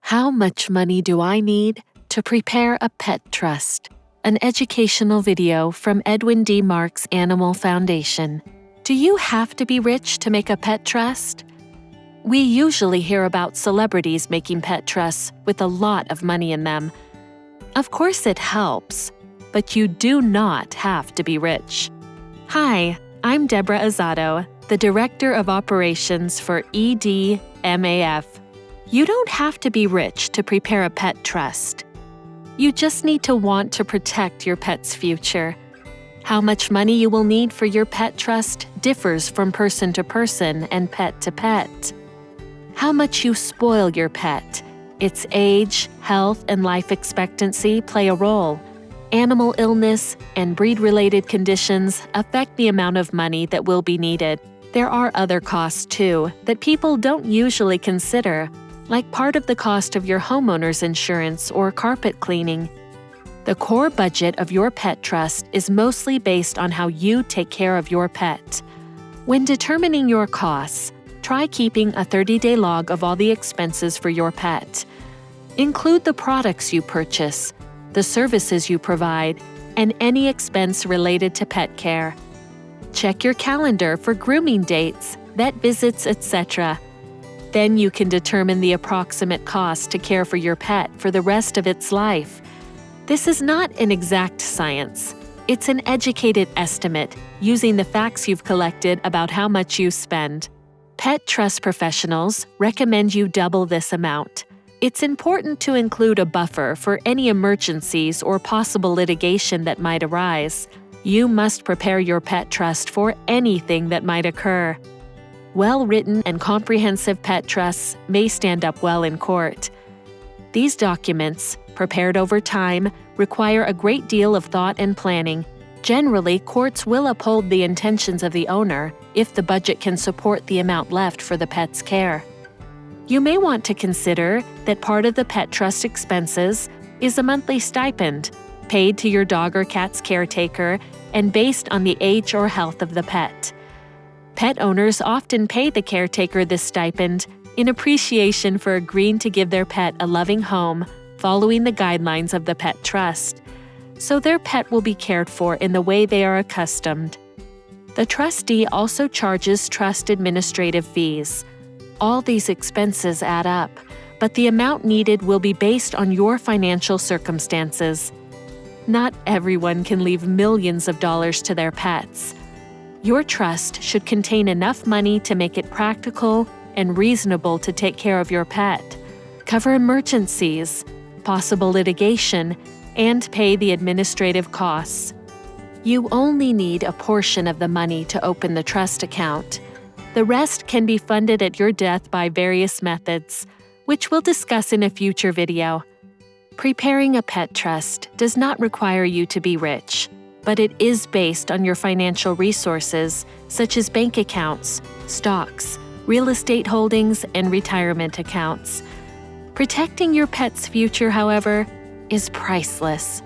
How much money do I need to prepare a pet trust? An educational video from Edwin D. Marks Animal Foundation. Do you have to be rich to make a pet trust? We usually hear about celebrities making pet trusts with a lot of money in them. Of course it helps, but you do not have to be rich. Hi, I'm Deborah Azado, the Director of Operations for EDMAF. You don't have to be rich to prepare a pet trust. You just need to want to protect your pet's future. How much money you will need for your pet trust differs from person to person and pet to pet. How much you spoil your pet, its age, health, and life expectancy play a role. Animal illness and breed-related conditions affect the amount of money that will be needed. There are other costs, too, that people don't usually consider, like part of the cost of your homeowner's insurance or carpet cleaning. The core budget of your pet trust is mostly based on how you take care of your pet. When determining your costs, try keeping a 30-day log of all the expenses for your pet. Include the products you purchase, the services you provide, and any expense related to pet care. Check your calendar for grooming dates, vet visits, etc. Then you can determine the approximate cost to care for your pet for the rest of its life. This is not an exact science. It's an educated estimate using the facts you've collected about how much you spend. Pet trust professionals recommend you double this amount. It's important to include a buffer for any emergencies or possible litigation that might arise. You must prepare your pet trust for anything that might occur. Well-written and comprehensive pet trusts may stand up well in court. These documents, prepared over time, require a great deal of thought and planning. Generally, courts will uphold the intentions of the owner if the budget can support the amount left for the pet's care. You may want to consider that part of the pet trust expenses is a monthly stipend, paid to your dog or cat's caretaker and based on the age or health of the pet. Pet owners often pay the caretaker this stipend in appreciation for agreeing to give their pet a loving home following the guidelines of the pet trust, so their pet will be cared for in the way they are accustomed. The trustee also charges trust administrative fees. All these expenses add up, but the amount needed will be based on your financial circumstances. Not everyone can leave millions of dollars to their pets. Your trust should contain enough money to make it practical and reasonable to take care of your pet, cover emergencies, possible litigation, and pay the administrative costs. You only need a portion of the money to open the trust account. The rest can be funded at your death by various methods, which we'll discuss in a future video. Preparing a pet trust does not require you to be rich, but it is based on your financial resources, such as bank accounts, stocks, real estate holdings, and retirement accounts. Protecting your pet's future, however, is priceless.